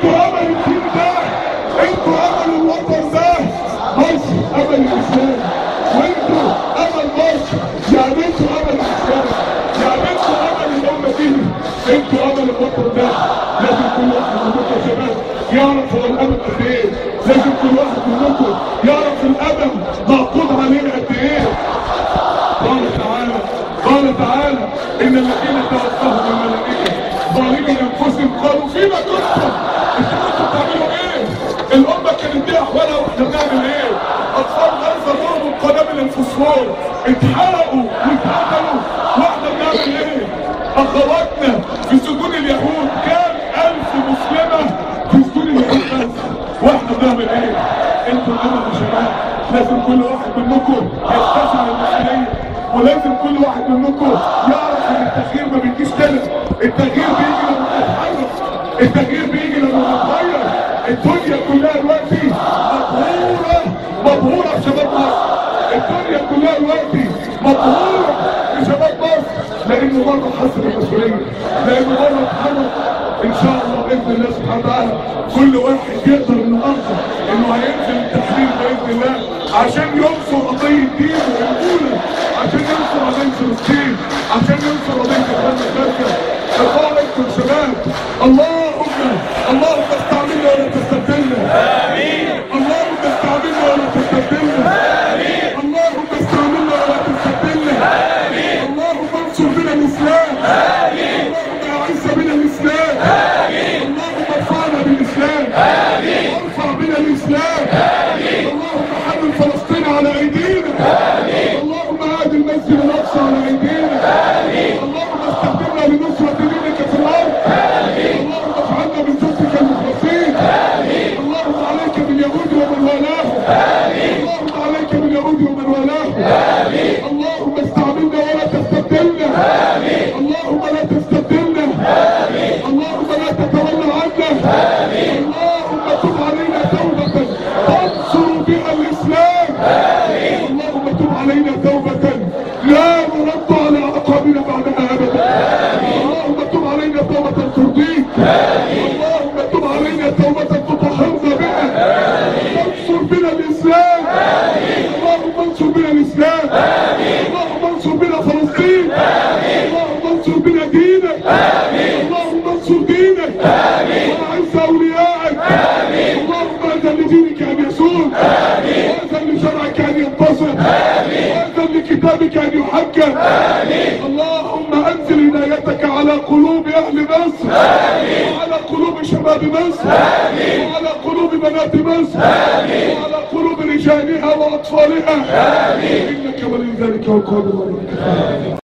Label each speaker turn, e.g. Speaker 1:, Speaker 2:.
Speaker 1: انتوا امل الدين ده، انتوا امل الوطن ده. مصر امل الاسلام، وانتوا امل مصر. يعني انتوا امل الاسلام، يعني انتوا امل الامه دي، انتوا امل الوطن ده. لازم كل واحد منكم يا شباب يعرف هو الامل قد ايه. لازم كل واحد منكم يعرف الامل معقود علينا قد ايه. قال تعالى ان الذين توفاهم الملائكه ظالمين انفسهم قالوا فيما كنتم؟ انتوا كنتوا بتعملوا ايه؟ الامه كانت دي احوالها واحنا بنعمل ايه؟ اطفال غزه ضربوا بقنابل الفوسفور اتحرقوا واتقتلوا واحنا بنعمل ايه؟ اخواتنا في سجون اليهود كام الف مسلمه في سجون اليهود بس واحنا بنعمل ايه؟ انتوا الامل يا شباب. لازم كل واحد منكم يستشعر المسؤوليه، ولازم كل واحد منكم يعرف ان التغيير ما بيجيش كده. التغيير بيجي لما نتحرك، التغيير بيجي لما نتغير. الدنيا كلها دلوقتي مبهوره بشباب مصر. الدنيا كلها دلوقتي مبهوره بشباب مصر، لانه برضه حس بالمسؤوليه، لانه برضه اتحرك. ان شاء الله باذن الله سبحانه وتعالى كل واحد يقدر النهارده انه هينزل التحرير باذن الله عشان ينصر قضيه دينه الاولى، عشان ينصر قضيه فلسطين، عشان ينصر قضيه اخوان الغزه. ارفعوا ايدكم يا شباب. اللهم استعملنا ولا تستبدلنا. امين. اللهم استعملنا ولا تستبدلنا. امين. اللهم استعملنا ولا تستبدلنا. امين. اللهم انصر بنا الاسلام. امين. اللهم اعز بنا الاسلام. امين. اللهم ارفعنا بالاسلام. امين. وارفع بنا الاسلام. امين. اللهم حمل فلسطين على ايدينا. امين. اللهم اعد المسجد الاقصى على ايدينا. امين. اللهم استخدمنا لنصرة دينك في الارض. امين. اللهم اجعلنا من جندك المخلصين. امين. اللهم عليك باليهود ومن والاهم. امين. اللهم عليك باليهود ومن والاهم. امين. اللهم استعملنا ولا تستبدلنا. امين. اللهم لا تستبدلنا. امين. اللهم لا تتولى عنا. امين. اللهم تب علينا توبة تنصر بها الاسلام. امين. اللهم تب علينا توبة لا نرد على عقابنا بعدها ابدا. اللهم تب علينا توبة ترضيك. اللهم تب علينا توبة تطهرنا بها. انصر بنا الاسلام. اللهم انصر بنا الاسلام. اللهم انصر بنا فلسطين. اللهم انصر بنا دينك. اللهم انصر دينك واعز اولياءك. اللهم اذن لدينك ان يسود، واذن لشرعك ان ينتصر، واذن لكتابك ان يحكم. اللهم انزل عنايتك على قلوب اهل مصر، وعلى قلوب شباب مصر، وعلى قلوب بنات مصر، وعلى قلوب رجالها واطفالها. انك ولي ذلك والقادر عليه.